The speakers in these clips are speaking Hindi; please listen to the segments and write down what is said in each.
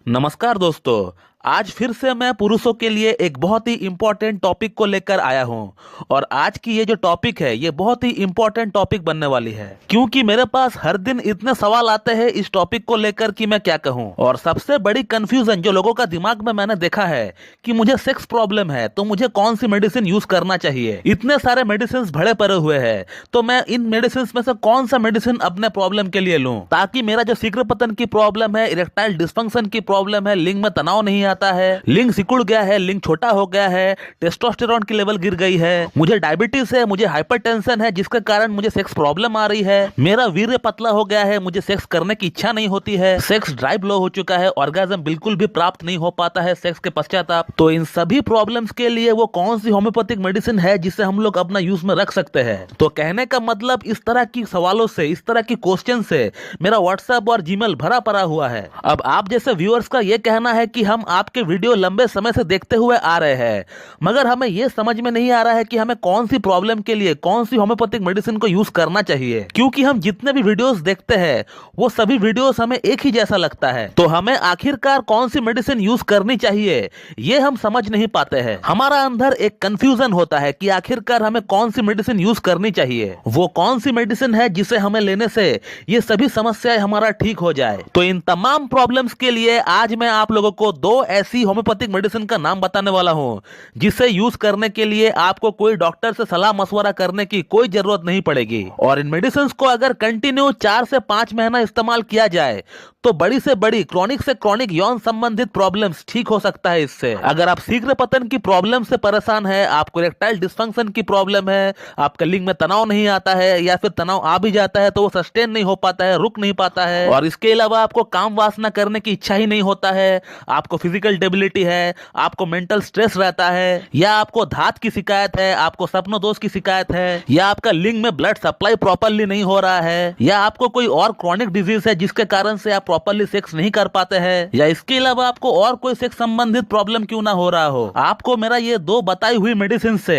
नमस्कार दोस्तों, आज फिर से मैं पुरुषों के लिए एक बहुत ही इम्पोर्टेंट टॉपिक को लेकर आया हूं। और आज की ये जो टॉपिक है ये बहुत ही इम्पोर्टेंट टॉपिक बनने वाली है, क्योंकि मेरे पास हर दिन इतने सवाल आते हैं इस टॉपिक को लेकर कि मैं क्या कहूं। और सबसे बड़ी कंफ्यूजन जो लोगों का दिमाग में मैंने देखा है कि मुझे सेक्स प्रॉब्लम है तो मुझे कौन सी मेडिसिन यूज करना चाहिए। इतने सारे मेडिसिन भरे पड़े हुए हैं, तो मैं इन मेडिसिन में से कौन सा मेडिसिन अपने प्रॉब्लम के लिए लूं ताकि मेरा जो शीघ्र पतन की प्रॉब्लम है, इरेक्टाइल डिस्फंक्शन की प्रॉब्लम है, लिंग में तनाव नहीं आता है, लिंग सिकुड़ गया है, लिंग छोटा हो गया है, टेस्टोस्टेरोन की लेवल गिर गई है, मुझे डायबिटीज है, मुझे हाइपरटेंशन है जिसके कारण मुझे सेक्स प्रॉब्लम आ रही है, मेरा वीर्य पतला हो गया है, मुझे सेक्स करने की इच्छा नहीं होती है, सेक्स ड्राइव लो हो चुका है, ऑर्गेज्म बिल्कुल भी प्राप्त नहीं हो पाता है सेक्स के पश्चाताप। तो इन सभी प्रॉब्लम्स के लिए वो कौन सी होम्योपैथिक मेडिसिन है जिसे हम लोग अपना यूज में रख सकते हैं। तो कहने का मतलब इस तरह की सवालों से, इस तरह की क्वेश्चन से मेरा व्हाट्सएप और जीमेल भरा पड़ा हुआ है। अब आप जैसे व्यूअर्स का यह कहना है कि हम आपके वीडियो लंबे समय से देखते हुए आ रहे हैं, मगर हमें यह समझ में नहीं आ रहा है कि हमें कौन सी प्रॉब्लम के लिए कौन सी होम्योपैथिक मेडिसिन को यूज करना चाहिए। क्योंकि हम जितने भी वीडियोस देखते हैं वो सभी वीडियोस हमें एक ही जैसा लगता है, तो हमें आखिरकार कौन सी मेडिसिन यूज करनी चाहिए ये हम समझ नहीं पाते हैं। हमारा अंदर एक कंफ्यूजन होता है कि आखिरकार हमें कौन सी मेडिसिन यूज करनी चाहिए, वो कौन सी मेडिसिन है जिसे हमें लेने से ये सभी समस्याएं हमारा ठीक हो जाए। तो इन तमाम प्रॉब्लम्स के लिए आज मैं आप लोगों को दो ऐसी होम्योपैथिक मेडिसिन का नाम बताने वाला हूं जिसे यूज करने के लिए आपको कोई डॉक्टर से सलाह मशवरा करने की कोई जरूरत नहीं पड़ेगी। और इन मेडिसिन को अगर कंटिन्यू 4 से 5 महीना इस्तेमाल किया जाए तो बड़ी से बड़ी क्रॉनिक से क्रॉनिक यौन संबंधित प्रॉब्लम्स ठीक हो सकता है इससे। अगर आप शीघ्र पतन की प्रॉब्लम से परेशान है, आपको इरेक्टाइल डिस्फंक्शन की प्रॉब्लम है, आपके लिंग में तनाव नहीं आता है या फिर तनाव आ भी जाता है तो वो सस्टेन नहीं हो पाता है, रुक नहीं पाता है, और इसके अलावा आपको काम वासना करने की इच्छा ही नहीं होता है, आपको फिजिकल डेबिलिटी है, आपको मेंटल स्ट्रेस रहता है, या आपको धात की शिकायत है, आपको सपनों दोष की शिकायत है, या आपका लिंग में ब्लड सप्लाई प्रॉपरली नहीं हो रहा है, या आपको कोई और क्रॉनिक डिजीज है जिसके कारण से आप प्रॉपरली सेक्स नहीं कर पाते हैं, या इसके अलावा आपको और कोई सेक्स संबंधित प्रॉब्लम क्यों ना हो रहा हो, आपको मेरा ये दो बताई हुई मेडिसिन से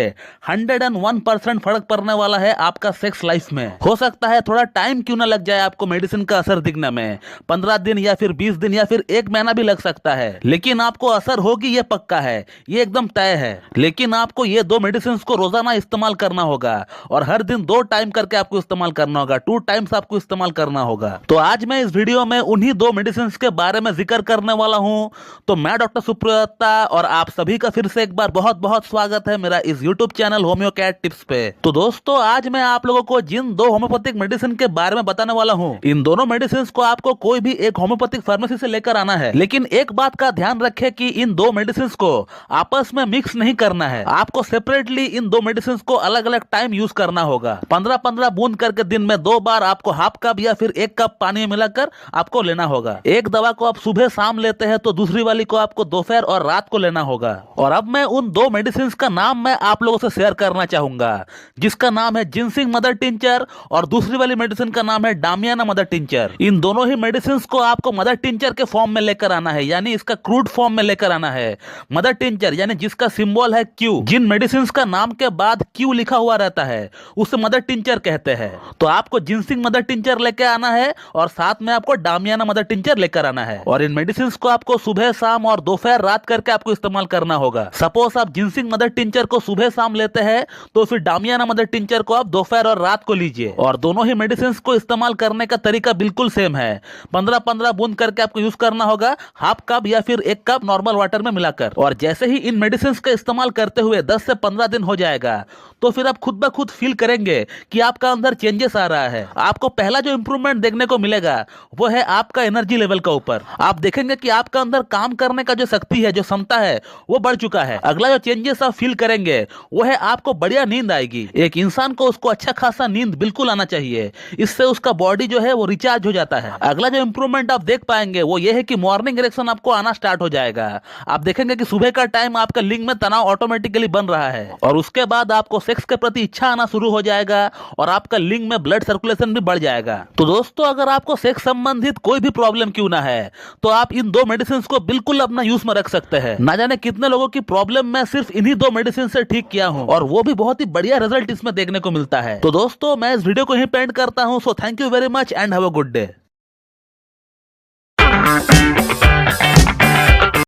101% फर्क पड़ने वाला है आपका सेक्स लाइफ में। हो सकता है थोड़ा टाइम क्यों ना लग जाए आपको मेडिसिन का असर दिखने में, 15 दिन या फिर 20 दिन या फिर 1 महीना भी लग सकता है, लेकिन आपको असर होगी ये पक्का है, ये एकदम तय है। लेकिन आपको ये दो मेडिसिन को रोजाना इस्तेमाल करना होगा और हर दिन 2 टाइम करके आपको इस्तेमाल करना होगा, 2 टाइम्स आपको इस्तेमाल करना होगा। तो आज मैं इस वीडियो में उन्हीं 2 मेडिसिन के बारे में जिक्र करने वाला हूं। तो मैं डॉक्टर सुप्रिया दत्ता और आप सभी का फिर से एक बार बहुत बहुत स्वागत है मेरा इस यूट्यूब चैनल होम्योकैट टिप्स पे। तो दोस्तों, आज मैं आप लोगों को जिन 2 होम्योपैथिक मेडिसिन के बारे में बताने वाला हूं, इन दोनों मेडिसिन को आपको कोई भी एक होम्योपैथिक फार्मेसी से लेकर आना है। लेकिन एक बात का ध्यान रखें कि इन 2 मेडिसिन को आपस में मिक्स नहीं करना है, आपको सेपरेटली इन 2 मेडिसिन को अलग अलग टाइम यूज करना होगा। 15-15 बूंद करके दिन में 2 बार आपको हाफ कप या फिर 1 कप पानी में मिलाकर आपको लेना होगा। एक दवा को आप सुबह शाम लेते हैं तो दूसरी वाली को आपको दोपहर और रात को लेना होगा। और अब मैं उन 2 मेडिसिन का नाम मैं आप लोगों से शेयर करना चाहूंगा, जिसका नाम है जिनसिंग मदर टिंचर और दूसरी वाली मेडिसिन का नाम है डामियाना मदर टिंचर। इन दोनों ही मेडिसिन को आपको मदर टिंचर के फॉर्म में लेकर आना है, यानी इसका क्रूड फॉर्म में लेकर आना है। मदर टिंचर यानी जिसका सिंबल है क्यू, जिन मेडिसिन का नाम के बाद क्यू लिखा हुआ रहता है उसे मदर टिंचर कहते हैं। तो आपको जिनसिंग मदर टिंचर लेकर आना है और साथ में आपको डामियाना मदर टिंचर लेकर आना है। और इन मेडिसिन को आपको सुबह शाम और दोपहर रात करके आपको इस्तेमाल करना होगा। सपोज आप जिनसिंग मदर टिंचर को सुबह शाम लेते हैं तो फिर डामियाना मदर टिंचर को आप दोपहर और रात को लीजिए। और दोनों ही मेडिसिन को इस्तेमाल करने का तरीका बिल्कुल सेम है, 15-15 बूंद करके आपको यूज करना होगा, हाफ कप या फिर 1 कप नॉर्मल वाटर में मिलाकर। और जैसे ही इन मेडिसिन का इस्तेमाल करते हुए 10 से 15 दिन हो जाएगा तो फिर आप खुद ब खुद फील करेंगे कि आपका अंदर चेंजेस आ रहा है। आपको पहला जो इंप्रूवमेंट देखने को मिलेगा वो है आपका एनर्जी लेवल का ऊपर। आप देखेंगे कि आपका अंदर काम करने का जो शक्ति है, जो क्षमता है वो बढ़ चुका है। अगला जो चेंजेस आप फील करेंगे वो है आपको बढ़िया नींद आएगी। एक इंसान को उसको अच्छा खासा नींद बिल्कुल आना चाहिए, इससे उसका बॉडी जो है वो रिचार्ज हो जाता है। अगला जो इंप्रूवमेंट आप देख पाएंगे वो ये है कि मॉर्निंग इरेक्शन आपको आना स्टार्ट हो जाएगा। आप देखेंगे कि सुबह का टाइम आपका लिंग में तनाव ऑटोमेटिकली बन रहा है और उसके बाद आपको सेक्स के प्रति इच्छा आना शुरू हो जाएगा और आपका लिंग में ब्लड सर्कुलेशन भी बढ़ जाएगा। तो दोस्तों, अगर आपको सेक्स संबंधित कोई भी प्रॉब्लम क्यों ना है तो आप इन 2 मेडिसिन को बिल्कुल अपना यूज में रख सकते हैं। ना जाने कितने लोगों की प्रॉब्लम मैं सिर्फ इन्हीं 2 मेडिसिन से ठीक किया हूं और वो भी बहुत ही बढ़िया रिजल्ट इसमें देखने को मिलता है। तो दोस्तों, मैं इस वीडियो को यहीं पे एंड करता हूं। So thank you very much and have a good day.